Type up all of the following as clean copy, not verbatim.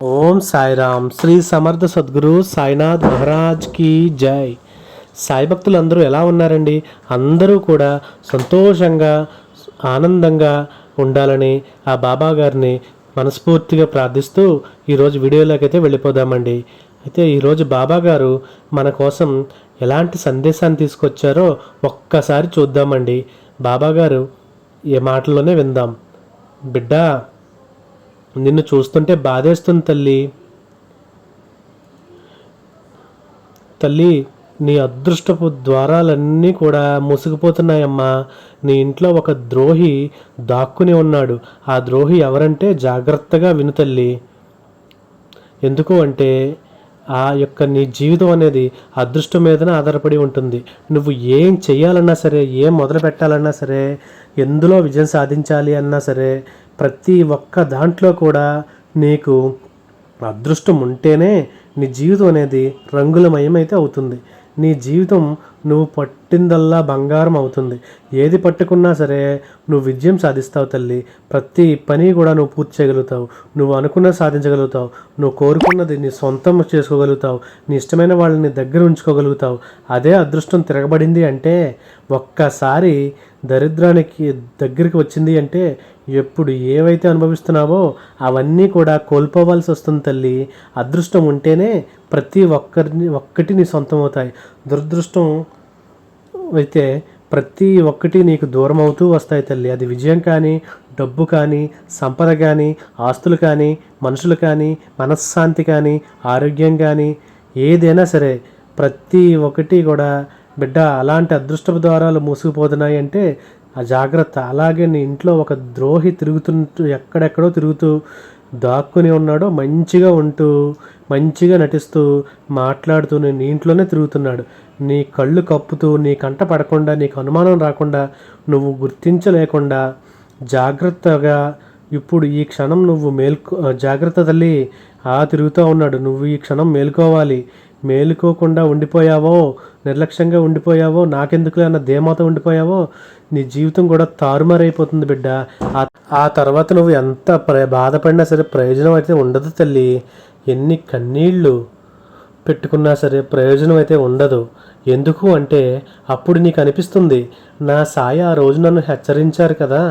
ఓం సాయిరామ్. శ్రీ సమర్థ సద్గురు సాయినాథ్ మహారాజ్కి జై. సాయి భక్తులు అందరూ ఎలా ఉన్నారండి? అందరూ కూడా సంతోషంగా ఆనందంగా ఉండాలని ఆ బాబా గారిని మనస్ఫూర్తిగా ప్రార్థిస్తూ ఈరోజు వీడియోలోకి అయితే వెళ్ళిపోదామండి. అయితే ఈరోజు బాబా గారు మన కోసం ఎలాంటి సందేశాన్ని తీసుకొచ్చారో ఒక్కసారి చూద్దామండి. బాబా గారు ఏ మాటల్లోనే విందాం. బిడ్డ, నిన్ను చూస్తుంటే బాధేస్తుంది తల్లి. తల్లి, నీ అదృష్టపు ద్వారాలన్నీ కూడా మూసుకుపోతున్నాయమ్మా. నీ ఇంట్లో ఒక ద్రోహి దాక్కుని ఉన్నాడు. ఆ ద్రోహి ఎవరంటే జాగ్రత్తగా విను తల్లి. ఎందుకు అంటే నీ జీవితం అనేది అదృష్టం మీదనే ఆధారపడి ఉంటుంది. నువ్వు ఏం చెయ్యాలన్నా సరే, ఏం మొదలు పెట్టాలన్నా సరే, ఎందులో విజయం సాధించాలి అన్నా సరే, ప్రతి ఒక్క దాంట్లో కూడా నీకు అదృష్టం ఉంటేనే నీ జీవితం అనేది రంగులమయం అయితే అవుతుంది. నీ జీవితం నువ్వు పట్టిందల్లా బంగారం అవుతుంది. ఏది పట్టుకున్నా సరే నువ్వు విజయం సాధిస్తావు తల్లి. ప్రతి పని కూడా నువ్వు పూర్తి చేయగలుగుతావు. నువ్వు అనుకున్నది సాధించగలుగుతావు. నువ్వు కోరుకున్నది నీ సొంతం చేసుకోగలుగుతావు. నీ ఇష్టమైన వాళ్ళని దగ్గర ఉంచుకోగలుగుతావు. అదే అదృష్టం తిరగబడింది అంటే, ఒక్కసారి దరిద్రానికి దగ్గరికి వచ్చింది అంటే ఎప్పుడు ఏవైతే అనుభవిస్తున్నావో అవన్నీ కూడా కోల్పోవాల్సి వస్తుంది తల్లి. అదృష్టం ఉంటేనే ప్రతి ఒక్కటి నీ సొంతం అవుతాయి. దురదృష్టం అయితే ప్రతి ఒక్కటి నీకు దూరం అవుతూ వస్తాయి తల్లి. అది విజయం కానీ, డబ్బు కానీ, సంపద కానీ, ఆస్తులు కానీ, మనుషులు కానీ, మనశ్శాంతి కానీ, ఆరోగ్యం కానీ, ఏదైనా సరే ప్రతి ఒక్కటి కూడా బిడ్డ అలాంటి అదృష్టపు ద్వారాలు మూసుకుపోతున్నాయి అంటే ఆ జాగ్రత్త. అలాగే నీ ఇంట్లో ఒక ద్రోహి తిరుగుతుంటూ ఎక్కడెక్కడో తిరుగుతూ దాక్కుని ఉన్నాడో, మంచిగా ఉంటూ మంచిగా నటిస్తూ మాట్లాడుతూ నీ ఇంట్లోనే తిరుగుతున్నాడు. నీ కళ్ళు కప్పుతూ నీ కంట పడకుండా, నీకు అనుమానం రాకుండా, నువ్వు గుర్తించలేకుండా జాగ్రత్తగా ఇప్పుడు ఈ క్షణం నువ్వు జాగ్రత్త తల్లి. తిరుగుతూ ఉన్నాడు. నువ్వు ఈ క్షణం మేలుకోవాలి. మేలుకోకుండా ఉండిపోయావో, నిర్లక్ష్యంగా ఉండిపోయావో, నాకెందుకులే అన్న ధీమాతో ఉండిపోయావో, నీ జీవితం కూడా తారుమారైపోతుంది బిడ్డ. ఆ తర్వాత నువ్వు ఎంత బాధపడినా సరే ప్రయోజనం అయితే ఉండదు తల్లి. ఎన్ని కన్నీళ్ళు పెట్టుకున్నా సరే ప్రయోజనం అయితే ఉండదు. ఎందుకు అంటే అప్పుడు నీకు అనిపిస్తుంది, నా సాయి ఆ రోజు నన్ను హెచ్చరించారు కదా,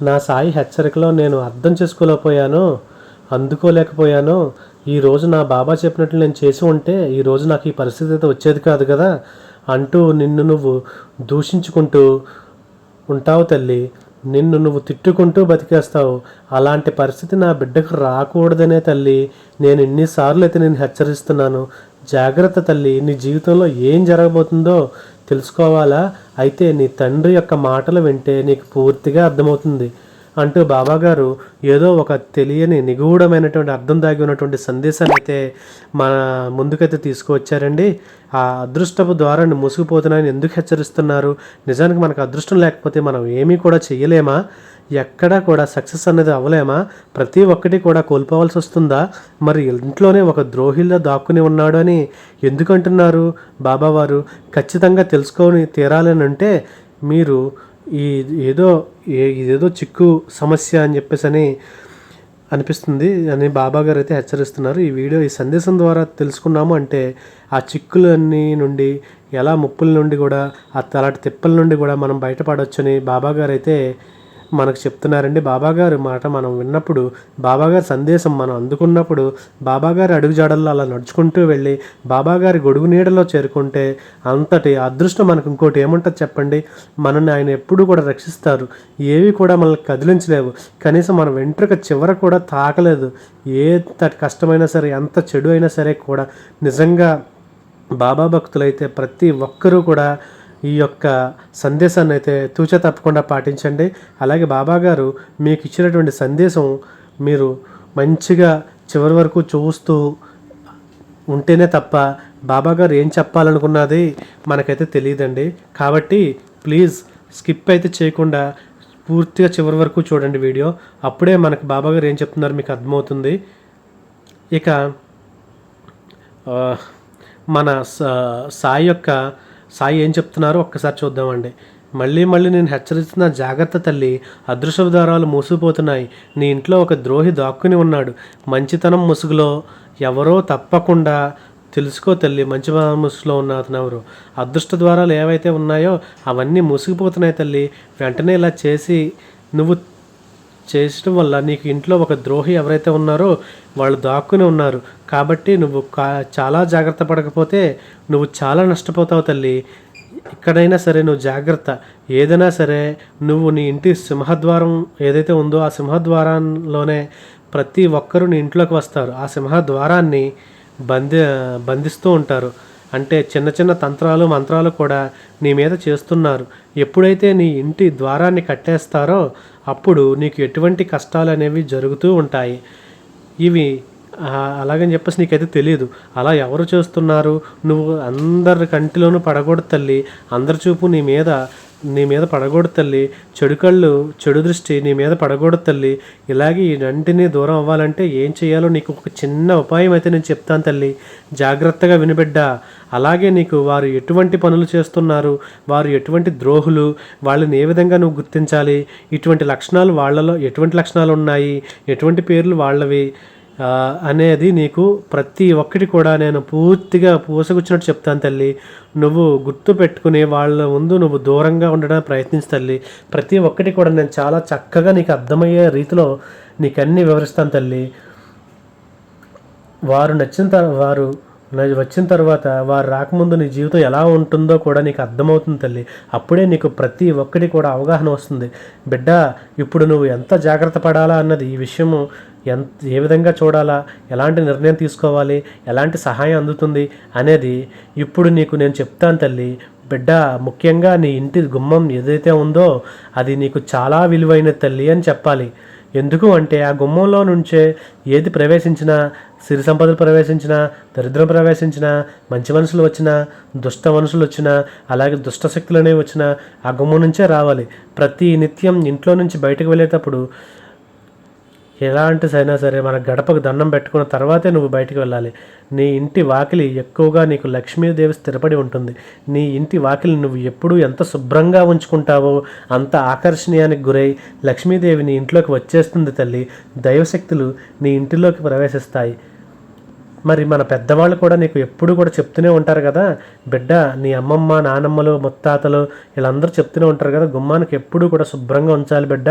నా సాయి హెచ్చరికలో నేను అర్థం చేసుకోలేకపోయాను, అందుకోలేకపోయాను. ఈరోజు నా బాబా చెప్పినట్లు నేను చేసి ఉంటే ఈరోజు నాకు ఈ పరిస్థితి అయితే వచ్చేది కాదు కదా అంటూ నిన్ను నువ్వు దూషించుకుంటూ ఉంటావు తల్లి. నిన్ను నువ్వు తిట్టుకుంటూ బతికేస్తావు. అలాంటి పరిస్థితి నా బిడ్డకు రాకూడదనే తల్లి నేను ఎన్నిసార్లు అయితే నేను హెచ్చరిస్తున్నాను. జాగ్రత్త తల్లి. నీ జీవితంలో ఏం జరగబోతుందో తెలుసుకోవాలా? అయితే నీ తండ్రి యొక్క మాటలు వింటే నీకు పూర్తిగా అర్థమవుతుంది అంటూ బాబాగారు ఏదో ఒక తెలియని నిగూఢమైనటువంటి అర్థం దాగి ఉన్నటువంటి సందేశాన్ని అయితే మన ముందుకైతే తీసుకువచ్చారండి. ఆ అదృష్టపు ద్వారాన్ని మూసుకుపోతున్నాయని ఎందుకు హెచ్చరిస్తున్నారు? నిజానికి మనకు అదృష్టం లేకపోతే మనం ఏమీ కూడా చెయ్యలేమా? ఎక్కడా కూడా సక్సెస్ అనేది అవ్వలేమా? ప్రతి ఒక్కటి కూడా కోల్పోవాల్సి వస్తుందా? మరి ఇంట్లోనే ఒక ద్రోహిల్లో దాక్కుని ఉన్నాడు అని ఎందుకు అంటున్నారు బాబావారు? ఖచ్చితంగా తెలుసుకొని తీరాలని అంటే మీరు ఇదేదో చిక్కు సమస్య అని చెప్పేసి అనిపిస్తుంది అని బాబాగారు అయితే హెచ్చరిస్తున్నారు. ఈ సందేశం ద్వారా తెలుసుకున్నాము అంటే ఆ చిక్కులన్నీ నుండి, ఎలా ముప్పుల నుండి కూడా, అలాంటి తిప్పల నుండి కూడా మనం బయటపడవచ్చని బాబాగారు అయితే మనకు చెప్తున్నారండి. బాబాగారు మాట మనం విన్నప్పుడు, బాబాగారి సందేశం మనం అందుకున్నప్పుడు, బాబాగారి అడుగుజాడల్లో అలా నడుచుకుంటూ వెళ్ళి బాబాగారి గొడుగు నీడలో చేరుకుంటే అంతటి అదృష్టం మనకు ఇంకోటి ఏముంటుంది చెప్పండి? మనల్ని ఆయన ఎప్పుడు కూడా రక్షిస్తారు. ఏవి కూడా మనల్ని కదిలించలేవు. కనీసం మన వెంట్రుక చివర కూడా తాకలేదు. ఎంత కష్టమైనా సరే, ఎంత చెడు అయినా సరే కూడా నిజంగా బాబా భక్తులైతే ప్రతి ఒక్కరూ కూడా ఈ యొక్క సందేశాన్ని అయితే తూచా తప్పకుండా పాటించండి. అలాగే బాబాగారు మీకు ఇచ్చినటువంటి సందేశం మీరు మంచిగా చివరి వరకు చూస్తూ ఉంటేనే తప్ప బాబాగారు ఏం చెప్పాలనుకున్నది మనకైతే తెలియదండి. కాబట్టి ప్లీజ్ స్కిప్ అయితే చేయకుండా పూర్తిగా చివరి వరకు చూడండి వీడియో. అప్పుడే మనకు బాబాగారు ఏం చెప్తున్నారు మీకు అర్థమవుతుంది. ఇక మన సాయి ఏం చెప్తున్నారో ఒక్కసారి చూద్దామండి. మళ్ళీ మళ్ళీ నేను హెచ్చరిస్తున్న జాగ్రత్త తల్లి. అదృష్ట ద్వారాలు మూసిపోతున్నాయి. నీ ఇంట్లో ఒక ద్రోహి దాక్కుని ఉన్నాడు. మంచితనం ముసుగులో ఎవరో తప్పకుండా తెలుసుకో తల్లి. మంచి ముసుగులో ఉన్న అతను ఎవరు. అదృష్ట ద్వారాలు ఏవైతే ఉన్నాయో అవన్నీ మూసిపోతున్నాయి తల్లి. వెంటనే ఇలా నువ్వు చేయడం వల్ల నీకు ఇంట్లో ఒక ద్రోహి ఎవరైతే ఉన్నారో వాళ్ళు దాక్కుని ఉన్నారు. కాబట్టి నువ్వు చాలా జాగ్రత్త పడకపోతే నువ్వు చాలా నష్టపోతావు తల్లి. ఇక్కడైనా సరే నువ్వు జాగ్రత్త. ఏదైనా సరే నువ్వు నీ ఇంటి సింహద్వారం ఏదైతే ఉందో ఆ సింహద్వారంలోనే ప్రతి ఒక్కరూ నీ ఇంట్లోకి వస్తారు. ఆ సింహద్వారాన్ని బంధిస్తూ ఉంటారు. అంటే చిన్న చిన్న తంత్రాలు మంత్రాలు కూడా నీ మీద చేస్తున్నారు. ఎప్పుడైతే నీ ఇంటి ద్వారాన్ని కట్టేస్తారో అప్పుడు నీకు ఎటువంటి కష్టాలు అనేవి జరుగుతూ ఉంటాయి. ఇవి అలాగని చెప్పేసి నీకైతే తెలియదు. అలా ఎవరు చేస్తున్నారు? నువ్వు అందరి కంటిలోనూ పడకూడదు తల్లి. అందరి చూపు నీ మీద పడకూడదు తల్లి. చెడు కళ్ళు చెడు దృష్టి నీ మీద పడకూడదు తల్లి. ఇలాగే ఈ రెంటిని దూరం అవ్వాలంటే ఏం చేయాలో నీకు ఒక చిన్న ఉపాయం అయితే నేను చెప్తాను తల్లి. జాగ్రత్తగా వినిబిడ్డ. అలాగే నీకు వారు ఎటువంటి పనులు చేస్తున్నారు, వారు ఎటువంటి ద్రోహులు, వాళ్ళని ఏ విధంగా నువ్వు గుర్తించాలి, ఇటువంటి లక్షణాలు వాళ్ళలో ఎటువంటి లక్షణాలు ఉన్నాయి, ఎటువంటి పేర్లు వాళ్ళవి అనేది నీకు ప్రతి ఒక్కటి కూడా నేను పూర్తిగా పూసగుచ్చినట్టు చెప్తాను తల్లి. నువ్వు గుర్తు పెట్టుకుని వాళ్ళ ముందు నువ్వు దూరంగా ఉండడానికి ప్రయత్నించు తల్లి. ప్రతి ఒక్కటి కూడా నేను చాలా చక్కగా నీకు అర్థమయ్యే రీతిలో నీకు అన్నీ వివరిస్తాను తల్లి. వారు వచ్చిన తర్వాత వారు రాకముందు నీ జీవితం ఎలా ఉంటుందో కూడా నీకు అర్థమవుతుంది తల్లి. అప్పుడే నీకు ప్రతి ఒక్కటి కూడా అవగాహన వస్తుంది. బిడ్డ, ఇప్పుడు నువ్వు ఎంత జాగ్రత్త పడాలా అన్నది ఈ విషయము ఏ విధంగా చూడాలా, ఎలాంటి నిర్ణయం తీసుకోవాలి, ఎలాంటి సహాయం అందుతుంది అనేది ఇప్పుడు నీకు నేను చెప్తాను తల్లి. బిడ్డ, ముఖ్యంగా నీ ఇంటి గుమ్మం ఏదైతే ఉందో అది నీకు చాలా విలువైన తల్లి అని చెప్పాలి. ఎందుకు అంటే ఆ గుమ్మంలో నుంచే ఏది ప్రవేశించినా, సిరి సంపదలు ప్రవేశించినా, దరిద్రం ప్రవేశించినా, మంచి మనుషులు వచ్చినా, దుష్ట మనుషులు వచ్చినా, అలాగే దుష్ట శక్తులు అనేవి వచ్చినా ఆ గుమ్మం నుంచే రావాలి. ప్రతి నిత్యం ఇంట్లో నుంచి బయటకు వెళ్ళేటప్పుడు ఎలాంటిదైనా సరే మన గడపకు దండం పెట్టుకున్న తర్వాతే నువ్వు బయటికి వెళ్ళాలి. నీ ఇంటి వాకిలి ఎక్కువగా నీకు లక్ష్మీదేవి స్థిరపడి ఉంటుంది. నీ ఇంటి వాకిలి నువ్వు ఎప్పుడూ ఎంత శుభ్రంగా ఉంచుకుంటావో అంత ఆకర్షణీయానికి గురై లక్ష్మీదేవి నీ ఇంట్లోకి వచ్చేస్తుంది తల్లి. దైవశక్తులు నీ ఇంటిలోకి ప్రవేశిస్తాయి. మరి మన పెద్దవాళ్ళు కూడా నీకు ఎప్పుడు కూడా చెప్తూనే ఉంటారు కదా బిడ్డ, నీ అమ్మమ్మ, నానమ్మలు, ముత్తాతలు వీళ్ళందరూ చెప్తూనే ఉంటారు కదా, గుమ్మానికి ఎప్పుడూ కూడా శుభ్రంగా ఉంచాలి బిడ్డ.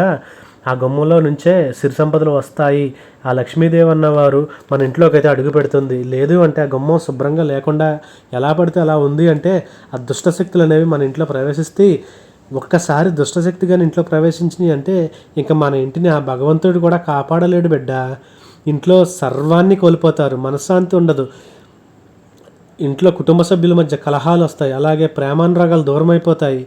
ఆ గుమ్మంలో నుంచే సిరి సంపదలు వస్తాయి. ఆ లక్ష్మీదేవి అన్నవారు మన ఇంట్లోకి అయితే అడుగు పెడుతుంది. లేదు అంటే ఆ గుమ్మం శుభ్రంగా లేకుండా ఎలా పడితే అలా ఉంది అంటే ఆ దుష్టశక్తులు అనేవి మన ఇంట్లో ప్రవేశిస్తే ఒక్కసారి దుష్టశక్తి కానీ ఇంట్లో ప్రవేశించినాయి అంటే ఇంకా మన ఇంటిని ఆ భగవంతుడు కూడా కాపాడలేడు బిడ్డ. ఇంట్లో సర్వాన్ని కోల్పోతారు, మనశ్శాంతి ఉండదు. ఇంట్లో కుటుంబ సభ్యుల మధ్య కలహాలు వస్తాయి. అలాగే ప్రేమానురాగాలు దూరం అయిపోతాయి.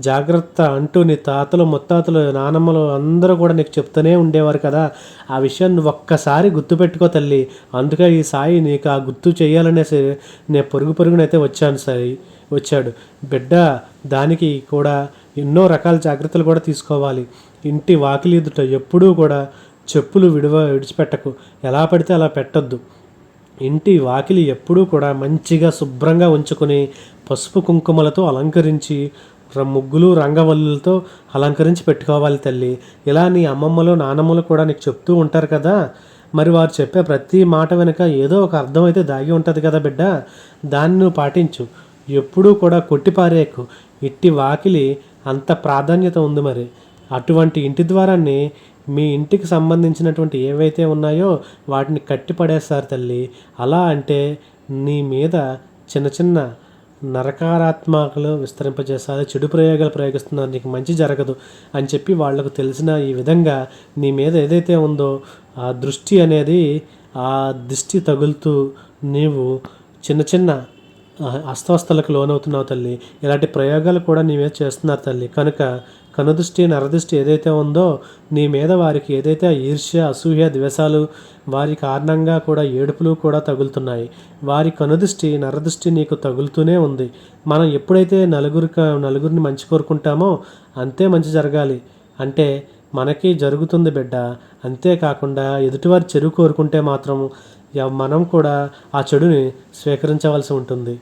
జాగ్రత్త అంటూ నీ తాతలు, ముత్తాతలు, నానమ్మలు అందరూ కూడా నీకు చెప్తూనే ఉండేవారు కదా. ఆ విషయాన్ని నువ్వు ఒక్కసారి గుర్తుపెట్టుకో తల్లి. అందుకే ఈ సాయి నీకు ఆ గుర్తు చేయాలనేసి నేను పరుగునైతే వచ్చాడు బిడ్డ. దానికి కూడా ఎన్నో రకాల జాగ్రత్తలు కూడా తీసుకోవాలి. ఇంటి వాకిలి ఎదుట ఎప్పుడూ కూడా చెప్పులు విడిచిపెట్టకు. ఎలా పడితే అలా పెట్టొద్దు. ఇంటి వాకిలి ఎప్పుడూ కూడా మంచిగా శుభ్రంగా ఉంచుకొని పసుపు కుంకుమలతో అలంకరించి ముగ్గులు రంగవల్లులతో అలంకరించి పెట్టుకోవాలి తల్లి. ఇలా నీ అమ్మమ్మలు, నానమ్మలు కూడా నీకు చెప్తూ ఉంటారు కదా. మరి వారు చెప్పే ప్రతి మాట వెనుక ఏదో ఒక అర్థం అయితే దాగి ఉంటుంది కదా బిడ్డ. దాన్ని నువ్వు పాటించు. ఎప్పుడూ కూడా కొట్టిపారేకు. ఇంటి వాకిలి అంత ప్రాధాన్యత ఉంది. మరి అటువంటి ఇంటి ద్వారాన్ని మీ ఇంటికి సంబంధించినటువంటి ఏవైతే ఉన్నాయో వాటిని కట్టిపడేస్తారు తల్లి. అలా అంటే నీ మీద చిన్న చిన్న నరకారాత్మకలు విస్తరింపజేస్తారు, చెడు ప్రయోగాలు ప్రయోగిస్తున్నారు, నీకు మంచి జరగదు అని చెప్పి వాళ్లకు తెలిసిన ఈ విధంగా నీ మీద ఏదైతే ఉందో ఆ దృష్టి అనేది ఆ దిష్టి తగులుతూ నీవు చిన్న చిన్న అస్వస్థలకు లోనవుతున్నావు తల్లి. ఇలాంటి ప్రయోగాలు కూడా నీ మీద చేస్తున్నారు తల్లి. కనుక కనుదృష్టి, నరదృష్టి ఏదైతే ఉందో నీ మీద వారికి ఏదైతే ఈర్ష్య, అసూయ, ద్వేషాలు వారి కారణంగా కూడా ఏడుపులు కూడా తగులుతున్నాయి. వారి కనుదృష్టి, నరదృష్టి నీకు తగులుతూనే ఉంది. మనం ఎప్పుడైతే నలుగురిని మంచి కోరుకుంటామో అంతే మంచి జరగాలి అంటే మనకి జరుగుతుంది బిడ్డ. అంతేకాకుండా ఎదుటివారి చెడు కోరుకుంటే మాత్రం మనం కూడా ఆ చెడుని స్వీకరించవలసి ఉంటుంది.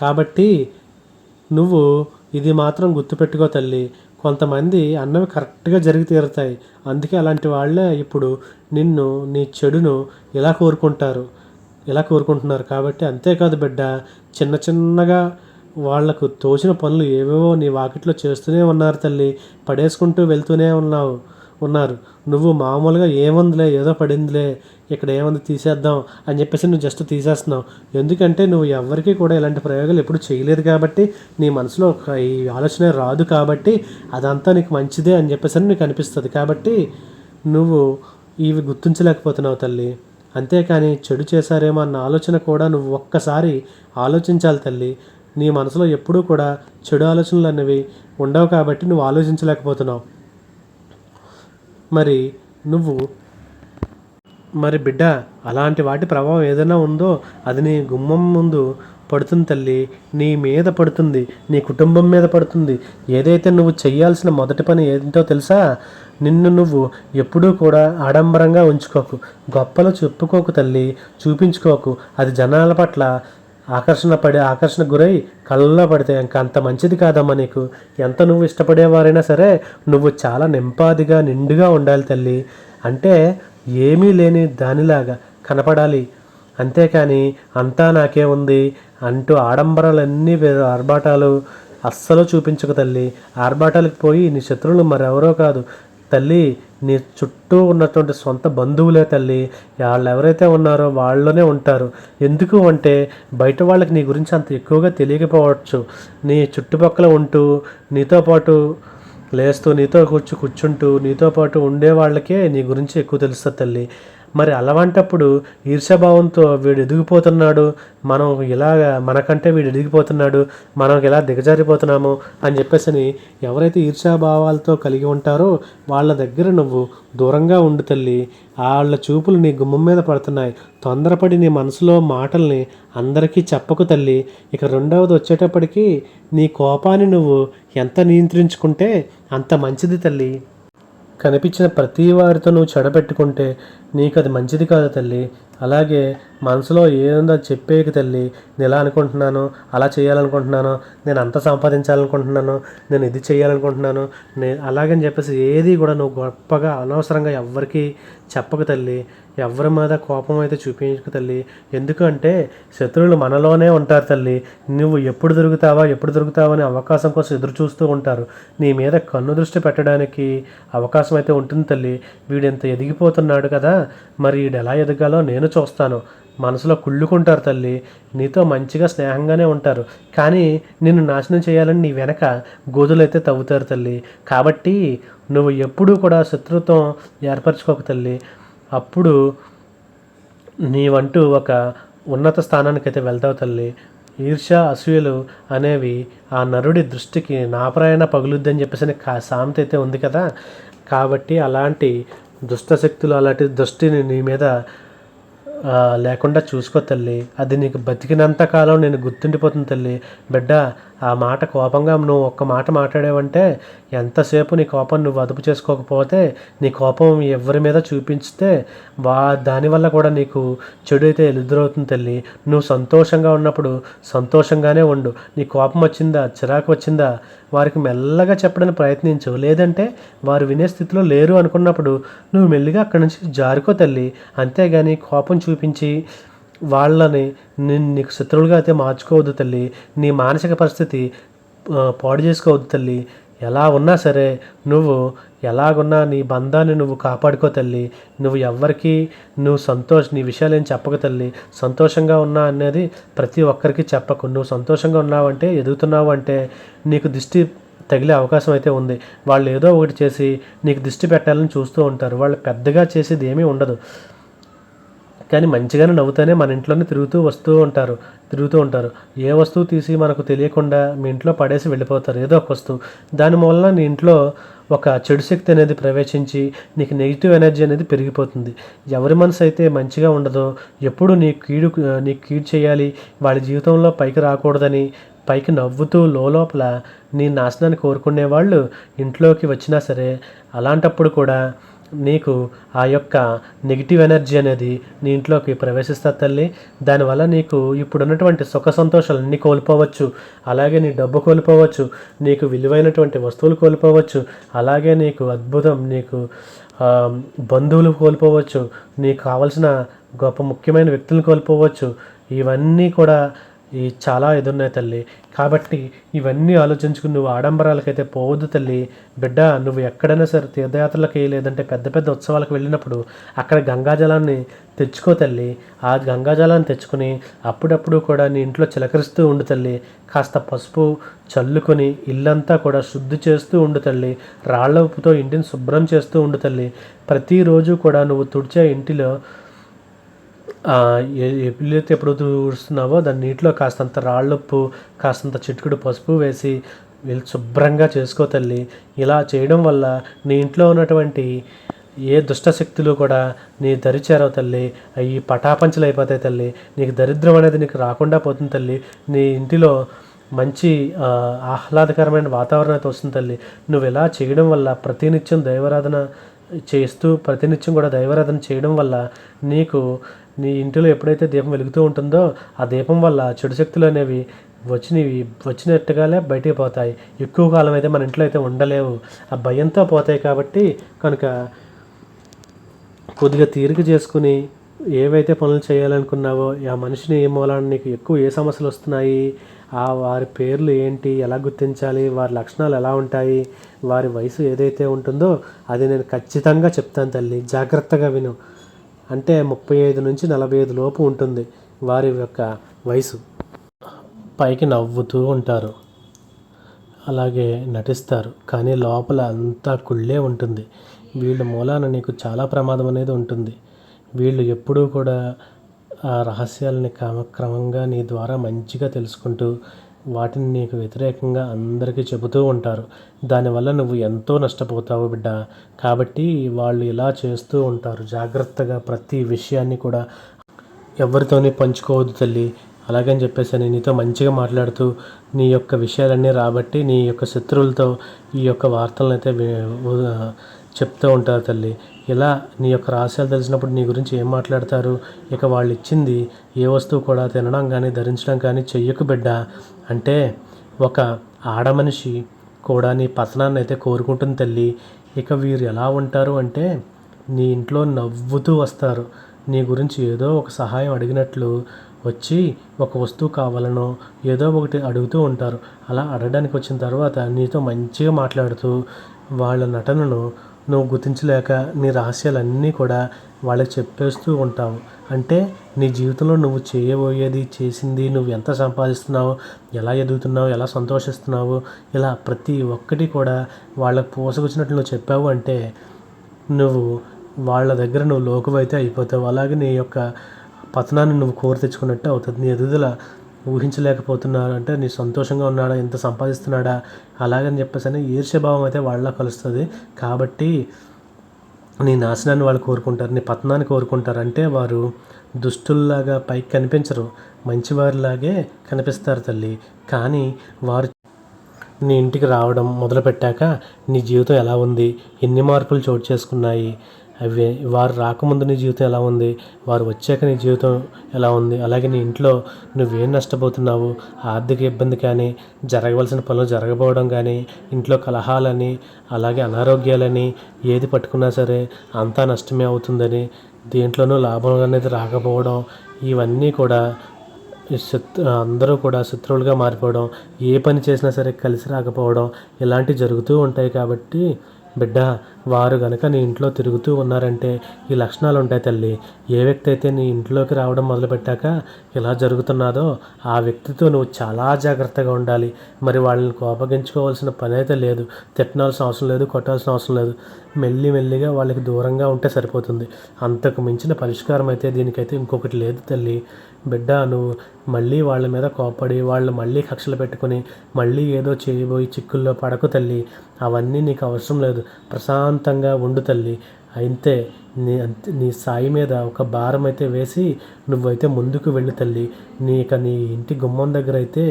కాబట్టి నువ్వు ఇది మాత్రం గుర్తుపెట్టుకో తల్లి, కొంతమంది అన్నవి కరెక్ట్గా జరిగి తీరుతాయి. అందుకే అలాంటి వాళ్ళే ఇప్పుడు నిన్ను, నీ చెడును ఇలా కోరుకుంటారు, ఇలా కోరుకుంటున్నారు. కాబట్టి అంతేకాదు బిడ్డ, చిన్న చిన్నగా వాళ్లకు తోచిన పనులు ఏవేవో నీ వాకిట్లో చేస్తూనే ఉన్నారు తల్లి. పడేసుకుంటూ వెళ్తూనే ఉన్నారు. నువ్వు మామూలుగా ఏముందిలే, ఏదో పడిందిలే, ఇక్కడ ఏముంది తీసేద్దాం అని చెప్పేసి నువ్వు జస్ట్ తీసేస్తున్నావు. ఎందుకంటే నువ్వు ఎవరికి కూడా ఇలాంటి ప్రయోగాలు ఎప్పుడు చేయలేదు కాబట్టి, నీ మనసులో ఈ ఆలోచన రాదు కాబట్టి, అదంతా నీకు మంచిదే అని చెప్పేసి నీకు అనిపిస్తుంది. కాబట్టి నువ్వు ఇవి గుర్తించలేకపోతున్నావు తల్లి. అంతేకాని చెడు చేశారేమో అన్న ఆలోచన కూడా నువ్వు ఒక్కసారి ఆలోచించాలి తల్లి. నీ మనసులో ఎప్పుడూ కూడా చెడు ఆలోచనలు అనేవి ఉండవు కాబట్టి నువ్వు ఆలోచించలేకపోతున్నావు. మరి బిడ్డ, అలాంటి వాటి ప్రభావం ఏదైనా ఉందో అది నీ గుమ్మం ముందు పడుతుంది తల్లి, నీ మీద పడుతుంది, నీ కుటుంబం మీద పడుతుంది. ఏదైతే నువ్వు చెయ్యాల్సిన మొదటి పని ఏంటో తెలుసా? నిన్ను నువ్వు ఎప్పుడూ కూడా ఆడంబరంగా ఉంచుకోకు, గొప్పలు చెప్పుకోకు తల్లి, చూపించుకోకు. అది జనాల పట్ల ఆకర్షణ గురై కళ్ళలో పడితే ఇంకా అంత మంచిది కాదమ్మా నీకు. ఎంత నువ్వు ఇష్టపడేవారైనా సరే నువ్వు చాలా నింపాదిగా నిండుగా ఉండాలి తల్లి. అంటే ఏమీ లేని దానిలాగా కనపడాలి. అంతేకాని అంతా నాకే ఉంది అంటూ ఆడంబరాలన్నీ ఆర్భాటాలు అస్సలు చూపించకు తల్లి. ఆర్భాటాలకు పోయి నీ శత్రువులు మరెవరో కాదు తల్లి, నీ చుట్టూ ఉన్నటువంటి సొంత బంధువులే తల్లి. వాళ్ళు ఎవరైతే ఉన్నారో వాళ్ళలోనే ఉంటారు. ఎందుకు అంటే బయట వాళ్ళకి నీ గురించి అంత ఎక్కువగా తెలియకపోవచ్చు. నీ చుట్టుపక్కల ఉంటూ నీతో పాటు లేస్తూ నీతో కూర్చుంటూ నీతో పాటు ఉండే వాళ్ళకే నీ గురించి ఎక్కువ తెలుస్తుంది తల్లి. మరి అలాంటప్పుడు ఈర్ష్యాభావంతో వీడు ఎదిగిపోతున్నాడు, మనం ఇలాగా మనకంటే వీడు ఎదిగిపోతున్నాడు, మనం ఇలా దిగజారిపోతున్నాము అని చెప్పేసి ఎవరైతే ఈర్ష్యాభావాలతో కలిగి ఉంటారో వాళ్ళ దగ్గర నువ్వు దూరంగా ఉండు తల్లి. వాళ్ళ చూపులు నీ గుమ్మం మీద పడుతున్నాయి. తొందరపడి నీ మనసులో మాటల్ని అందరికీ చెప్పకు తల్లి. ఇక రెండవది వచ్చేటప్పటికి నీ కోపాన్ని నువ్వు ఎంత నియంత్రించుకుంటే అంత మంచిది తల్లి. కనిపించిన ప్రతి వారితో నువ్వు చెడపెట్టుకుంటే నీకు అది మంచిది కాదు తల్లి. అలాగే మనసులో ఏముందో చెప్పేకి తల్లి. నేను ఇలా అనుకుంటున్నాను, అలా చేయాలనుకుంటున్నాను, నేను అంత సంపాదించాలనుకుంటున్నాను, నేను ఇది చేయాలనుకుంటున్నాను, అలాగని చెప్పేసి ఏది కూడా నువ్వు గొప్పగా అనవసరంగా ఎవ్వరికి చెప్పకు తల్లి. ఎవరి మీద కోపం అయితే చూపించకు తల్లి. ఎందుకంటే శత్రువులు మనలోనే ఉంటారు తల్లి. నువ్వు ఎప్పుడు దొరుకుతావా అని అవకాశం కోసం ఎదురు చూస్తూ ఉంటారు. నీ మీద కన్ను దృష్టి పెట్టడానికి అవకాశం అయితే ఉంటుంది తల్లి. వీడెంత ఎదిగిపోతున్నాడు కదా, మరి వీడు ఎలా ఎదగాలో నేను చూస్తాను. మనసులో కుళ్ళుకుంటారు తల్లి. నీతో మంచిగా స్నేహంగానే ఉంటారు, కానీ నిన్ను నాశనం చేయాలని నీ వెనక గోధులైతే తవ్వుతారు తల్లి. కాబట్టి నువ్వు ఎప్పుడూ కూడా శత్రుత్వం ఏర్పరచుకోక తల్లి. అప్పుడు నీవంటూ ఒక ఉన్నత స్థానానికైతే వెళ్తావు తల్లి. ఈర్ష్య అసూయలు అనేవి ఆ నరుడి దృష్టికి నాపరాయణ పగులుద్దని చెప్పేసి సామెత అయితే ఉంది కదా. కాబట్టి అలాంటి దుష్టశక్తులు, అలాంటి దృష్టిని నీ మీద లేకుండా చూసుకో తల్లి. అది నీకు బతికినంత కాలం నేను గుర్తుండిపోతుంది తల్లి. బిడ్డ, ఆ మాట కోపంగా నువ్వు ఒక్క మాట మాట్లాడావంటే ఎంతసేపు నీ కోపం నువ్వు అదుపు చేసుకోకపోతే, నీ కోపం ఎవరి మీద చూపించితే దానివల్ల కూడా నీకు చెడు అయితే ఎదురవుతుంది తల్లి. నువ్వు సంతోషంగా ఉన్నప్పుడు సంతోషంగానే ఉండు. నీ కోపం వచ్చిందా, చిరాకు వచ్చిందా, వారికి మెల్లగా చెప్పడానికి ప్రయత్నించు. లేదంటే వారు వినే స్థితిలో లేరు అనుకున్నప్పుడు నువ్వు మెల్లిగా అక్కడి నుంచి జారుకో తల్లి. అంతేగాని కోపం చూపించి వాళ్ళని నీకు శత్రువులుగా అయితే మార్చుకోవద్దు తల్లి. నీ మానసిక పరిస్థితి పాడు చేసుకోవద్దు తల్లి. ఎలా ఉన్నా సరే నువ్వు ఎలాగున్నా నీ బంధాన్ని నువ్వు కాపాడుకో తల్లి. నువ్వు ఎవ్వరికి నీ విషయాలు ఏం చెప్పకు తల్లి. సంతోషంగా ఉన్నా అనేది ప్రతి ఒక్కరికి చెప్పకు. నువ్వు సంతోషంగా ఉన్నావంటే, ఎదుగుతున్నావు అంటే నీకు దిష్టి తగిలే అవకాశం అయితే ఉంది. వాళ్ళు ఏదో ఒకటి చేసి నీకు దిష్టి పెట్టాలని చూస్తూ ఉంటారు. వాళ్ళు పెద్దగా చేసేది ఏమీ ఉండదు, కానీ మంచిగానే నవ్వుతూనే మన ఇంట్లోనే తిరుగుతూ ఉంటారు. ఏ వస్తువు తీసి మనకు తెలియకుండా మీ ఇంట్లో పడేసి వెళ్ళిపోతారు, ఏదో ఒక వస్తువు. దానివల్ల నీ ఇంట్లో ఒక చెడు శక్తి అనేది ప్రవేశించి నీకు నెగిటివ్ ఎనర్జీ అనేది పెరిగిపోతుంది. ఎవరి మనసు అయితే మంచిగా ఉండదో, ఎప్పుడు నీకు కీడు చేయాలి, వాళ్ళ జీవితంలో పైకి రాకూడదని పైకి నవ్వుతూ లోపల నీ నాశనాన్ని కోరుకునే వాళ్ళు ఇంట్లోకి వచ్చినా సరే, అలాంటప్పుడు కూడా నీకు ఆ యొక్క నెగిటివ్ ఎనర్జీ అనేది నీ ఇంట్లోకి ప్రవేశిస్తుంది తల్లి. దానివల్ల నీకు ఇప్పుడున్నటువంటి సుఖ సంతోషాలన్నీ కోల్పోవచ్చు. అలాగే నీ డబ్బు కోల్పోవచ్చు, నీకు విలువైనటువంటి వస్తువులు కోల్పోవచ్చు, అలాగే నీకు అద్భుతం నీకు బంధువులు కోల్పోవచ్చు, నీకు కావలసిన గొప్ప ముఖ్యమైన వ్యక్తులను కోల్పోవచ్చు. ఇవన్నీ కూడా చాలా ఎదురున్నాయి తల్లి. కాబట్టి ఇవన్నీ ఆలోచించుకుని నువ్వు ఆడంబరాలకైతే పోవద్దు తల్లి. బిడ్డ, నువ్వు ఎక్కడైనా సరే తీర్థయాత్రలకి లేదంటే పెద్ద పెద్ద ఉత్సవాలకు వెళ్ళినప్పుడు అక్కడ గంగాజలాన్ని తెచ్చుకో తల్లి. ఆ గంగాజలాన్ని తెచ్చుకొని అప్పుడప్పుడు కూడా నీ ఇంట్లో చిలకరిస్తూ ఉండు తల్లి. కాస్త పసుపు చల్లుకొని ఇల్లంతా కూడా శుద్ధి చేస్తూ ఉండు తల్లి. రాళ్ల ఉప్పుతో ఇంటిని శుభ్రం చేస్తూ ఉండు తల్లి. ప్రతిరోజు కూడా నువ్వు తుడిచే ఇంటిలో ఎప్పుడైతే ఎప్పుడు తుడుస్తున్నావో దాని నీటిలో కాస్తంత రాళ్ళుప్పు, కాస్తంత చిటికెడు పసుపు వేసి శుభ్రంగా చేసుకో తల్లి. ఇలా చేయడం వల్ల నీ ఇంట్లో ఉన్నటువంటి ఏ దుష్టశక్తులు కూడా నీ దరి చేరవు తల్లి. అవి పటాపంచలు అయిపోతాయి తల్లి. నీకు దరిద్రం అనేది నీకు రాకుండా పోతుంది తల్లి. నీ ఇంటిలో మంచి ఆహ్లాదకరమైన వాతావరణం అయితే వస్తుంది తల్లి. నువ్వు ఇలా చేయడం వల్ల ప్రతినిత్యం దైవారాధన చేయడం వల్ల నీకు నీ ఇంటిలో ఎప్పుడైతే దీపం వెలుగుతూ ఉంటుందో ఆ దీపం వల్ల చెడు శక్తులు అనేవి వచ్చినట్టుగానే బయటికి పోతాయి. ఎక్కువ కాలం అయితే మన ఇంట్లో అయితే ఉండలేవు, ఆ భయంతో పోతాయి. కాబట్టి కనుక కొద్దిగా తీరిక చేసుకుని ఏవైతే పనులు చేయాలనుకున్నావో ఆ మనిషిని ఏ మూలాన్ని నీకు ఎక్కువ ఏ సమస్యలు వస్తున్నాయి, వారి పేర్లు ఏంటి, ఎలా గుర్తించాలి, వారి లక్షణాలు ఎలా ఉంటాయి, వారి వయసు ఏదైతే ఉంటుందో అది నేను ఖచ్చితంగా చెప్తాను తల్లి. జాగ్రత్తగా విను. అంటే 35 నుంచి 45 లోపు ఉంటుంది వారి యొక్క వయసు. పైకి నవ్వుతూ ఉంటారు, అలాగే నటిస్తారు, కానీ లోపల అంతా కుళ్ళే ఉంటుంది. వీళ్ళ మూలాన నీకు చాలా ప్రమాదం అనేది ఉంటుంది. వీళ్ళు ఎప్పుడూ కూడా ఆ రహస్యాలని క్రమంగా నీ ద్వారా మంచిగా తెలుసుకుంటూ వాటిని నీకు వ్యతిరేకంగా అందరికీ చెబుతూ ఉంటారు. దానివల్ల నువ్వు ఎంతో నష్టపోతావు బిడ్డ. కాబట్టి వాళ్ళు ఇలా చేస్తూ ఉంటారు. జాగ్రత్తగా ప్రతి విషయాన్ని కూడా ఎవరితోని పంచుకోవద్దు తల్లి. అలాగని చెప్పేసి నేను నీతో మంచిగా మాట్లాడుతూ నీ యొక్క విషయాలన్నీ రాబట్టి నీ యొక్క శత్రువులతో ఈ యొక్క వార్తలను అయితే చెప్తూ ఉంటారు తల్లి. ఇలా నీ యొక్క రహస్యాలు తెలిసినప్పుడు నీ గురించి ఏం మాట్లాడతారు? ఇక వాళ్ళు ఇచ్చింది ఏ వస్తువు కూడా తినడం కానీ ధరించడం కానీ చెయ్యకు బిడ్డ. అంటే ఒక ఆడమనిషి కూడా నీ పతనాన్ని అయితే కోరుకుంటుంది తల్లి. ఇక వీరు ఎలా ఉంటారు అంటే నీ ఇంట్లో నవ్వుతూ వస్తారు. నీ గురించి ఏదో ఒక సహాయం అడిగినట్లు వచ్చి ఒక వస్తువు కావాలనో ఏదో ఒకటి అడుగుతూ ఉంటారు. అలా అడగడానికి వచ్చిన తర్వాత నీతో మంచిగా మాట్లాడుతూ వాళ్ళ నటనను నువ్వు గుర్తించలేక నీ రహస్యాలన్నీ కూడా వాళ్ళకి చెప్పేస్తూ ఉంటావు. అంటే నీ జీవితంలో నువ్వు చేయబోయేది, చేసింది, నువ్వు ఎంత సంపాదిస్తున్నావు, ఎలా ఎదుగుతున్నావు, ఎలా సంతోషిస్తున్నావు, ఇలా ప్రతి ఒక్కటి కూడా వాళ్ళకు పోసకొచ్చినట్లు నువ్వు చెప్పావు అంటే నువ్వు వాళ్ళ దగ్గర నువ్వు లోకువైతే అయిపోతావు. అలాగే నీ యొక్క పతనాన్ని నువ్వు కోరి తెచ్చుకున్నట్టు అవుతుంది. నీ ఎదుగుదల ఊహించలేకపోతున్నారు అంటే నీ సంతోషంగా ఉన్నాడా, ఎంత సంపాదిస్తున్నాడా, అలాగని చెప్పేసి అని ఈర్ష్యభావం అయితే వాళ్ళ కలుస్తుంది. కాబట్టి నీ నాశనాన్ని వాళ్ళు కోరుకుంటారు, నీ పతనాన్ని కోరుకుంటారు. అంటే వారు దుష్టుల్లాగా పైకి కనిపించరు, మంచివారిలాగే కనిపిస్తారు తల్లి. కానీ వారు నీ ఇంటికి రావడం మొదలుపెట్టాక నీ జీవితం ఎలా ఉంది, ఎన్ని మార్పులు చోటు చేసుకున్నాయి, అవి వారు రాకముందు నీ జీవితం ఎలా ఉంది, వారు వచ్చాక నీ జీవితం ఎలా ఉంది, అలాగే నీ ఇంట్లో నువ్వేం నష్టపోతున్నావు, ఆర్థిక ఇబ్బంది కానీ, జరగవలసిన పనులు జరగకపోవడం కానీ, ఇంట్లో కలహాలని, అలాగే అనారోగ్యాలని, ఏది పట్టుకున్నా సరే అంతా నష్టమే అవుతుందని, దేంట్లోనూ లాభం అనేది రాకపోవడం, ఇవన్నీ కూడా అందరూ కూడా శత్రువులుగా మారిపోవడం, ఏ పని చేసినా సరే కలిసి రాకపోవడం, ఇలాంటివి జరుగుతూ ఉంటాయి. కాబట్టి బిడ్డ, వారు గనక నీ ఇంట్లో తిరుగుతూ ఉన్నారంటే ఈ లక్షణాలు ఉంటాయి తల్లి. ఏ వ్యక్తి అయితే నీ ఇంట్లోకి రావడం మొదలుపెట్టాక ఇలా జరుగుతున్నదో ఆ వ్యక్తితో నువ్వు చాలా జాగ్రత్తగా ఉండాలి. మరి వాళ్ళని కోపగించుకోవాల్సిన పని అయితే లేదు, తిట్టాల్సిన అవసరం లేదు, కొట్టాల్సిన అవసరం లేదు. మెల్లిగా వాళ్ళకి దూరంగా ఉంటే సరిపోతుంది. అంతకు మించిన పరిష్కారం అయితే దీనికైతే ఇంకొకటి లేదు తల్లి. బిడ్డ, నువ్వు మళ్ళీ వాళ్ళ మీద కోపడి వాళ్ళు మళ్ళీ కక్షలు పెట్టుకొని మళ్ళీ ఏదో చేయబోయి చిక్కుల్లో పడకు తల్లి. అవన్నీ నీకు అవసరం లేదు. ప్రశాంతంగా ఉండు తల్లి. అయితే నీ సాయి మీద ఒక భారం అయితే వేసి నువ్వైతే ముందుకు వెళ్ళు తల్లి. నీ ఇంటి గుమ్మం దగ్గర అయితే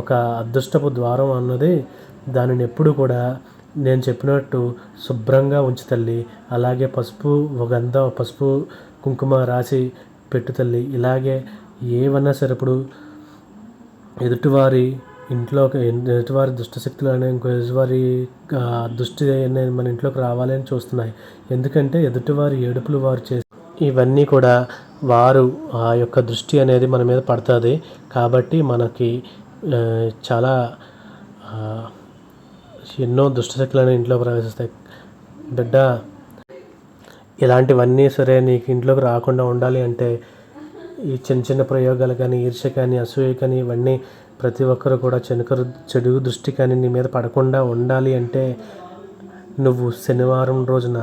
ఒక అదృష్టపు ద్వారం అన్నది, దానిని ఎప్పుడు కూడా నేను చెప్పినట్టు శుభ్రంగా ఉంచు తల్లి. అలాగే పసుపు కుంకుమ రాసి పెట్టు తల్లి. ఇలాగే ఏవన్నా సరే ఇప్పుడు ఎదుటివారి ఎదుటివారి దుష్టశక్తులు అనే ఎదుటివారి దృష్టి అనేది మన ఇంట్లోకి రావాలని చూస్తున్నాయి. ఎందుకంటే ఎదుటివారి ఏడుపులు వారు చేసి ఇవన్నీ కూడా వారు ఆ యొక్క దృష్టి అనేది మన మీద పడుతుంది. కాబట్టి మనకి చాలా ఎన్నో దుష్టశక్తులు అనేవి ఇంట్లో ప్రవేశిస్తాయి. బిడ్డ, ఇలాంటివన్నీ సరే నీకు ఇంట్లోకి రాకుండా ఉండాలి అంటే ఈ చిన్న చిన్న ప్రయోగాలు కానీ, ఈర్ష్య కానీ, అసూయ కానీ, ఇవన్నీ ప్రతి ఒక్కరు కూడా చెడు దృష్టి కానీ నీ మీద పడకుండా ఉండాలి అంటే నువ్వు శనివారం రోజున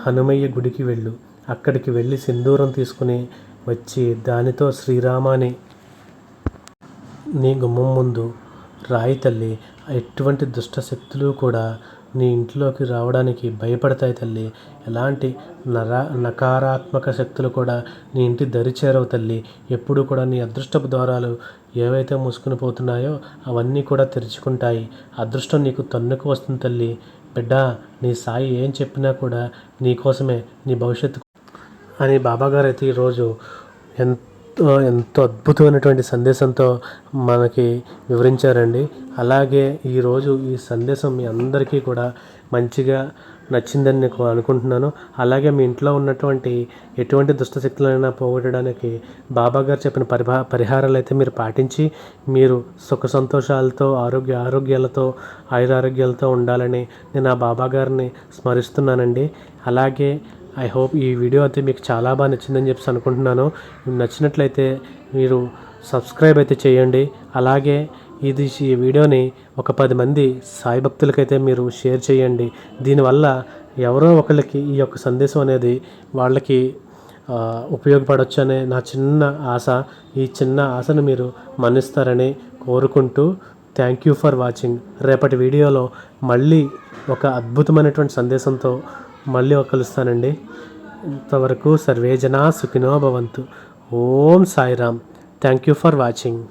హనుమయ్య గుడికి వెళ్ళు. అక్కడికి వెళ్ళి సింధూరం తీసుకుని వచ్చి దానితో శ్రీరామాని నీ గుమ్మం ముందు రాయి తల్లి. ఎటువంటి దుష్ట శక్తులు కూడా నీ ఇంట్లోకి రావడానికి భయపడతాయి తల్లి. ఎలాంటి నకారాత్మక శక్తులు కూడా నీ ఇంటి దరి చేరవు తల్లి. ఎప్పుడు కూడా నీ అదృష్టపు ద్వారాలు ఏవైతే మూసుకుని పోతున్నాయో అవన్నీ కూడా తెరుచుకుంటాయి. అదృష్టం నీకు తన్నుకు వస్తుంది తల్లి. బిడ్డ, నీ సాయి ఏం చెప్పినా కూడా నీ కోసమే, నీ భవిష్యత్తు అని బాబాగారు అయితే ఈరోజు ఎంతో అద్భుతమైనటువంటి సందేశంతో మనకి వివరించారండి. అలాగే ఈరోజు ఈ సందేశం మీ అందరికీ కూడా మంచిగా నచ్చిందని నేను అనుకుంటున్నాను. అలాగే మీ ఇంట్లో ఉన్నటువంటి ఎటువంటి దుష్టశక్తులైనా పోగొట్టడానికి బాబాగారు చెప్పిన పరిహారాలు అయితే మీరు పాటించి మీరు సుఖ సంతోషాలతో ఆరోగ్యాలతో ఆయురారోగ్యాలతో ఉండాలని నేను ఆ బాబాగారిని స్మరిస్తున్నానండి. అలాగే ఐ హోప్ ఈ వీడియో అయితే మీకు చాలా బాగా నచ్చిందని చెప్పి అనుకుంటున్నాను. నచ్చినట్లయితే మీరు సబ్స్క్రైబ్ అయితే చేయండి. అలాగే ఈ వీడియోని ఒక 10 మంది సాయి భక్తులకైతే మీరు షేర్ చేయండి. దీనివల్ల ఎవరో ఒకళ్ళకి ఈ యొక్క సందేశం అనేది వాళ్ళకి ఉపయోగపడవచ్చు అనే నా చిన్న ఆశ. ఈ చిన్న ఆశను మీరు మన్నిస్తారని కోరుకుంటూ థ్యాంక్ యూ ఫర్ వాచింగ్. రేపటి వీడియోలో మళ్ళీ ఒక అద్భుతమైనటువంటి సందేశంతో మళ్ళీ కలుస్తానండి. ఇంతవరకు సర్వే జనా సుఖినో భవంతు. ఓం Sairam. Thank you for watching.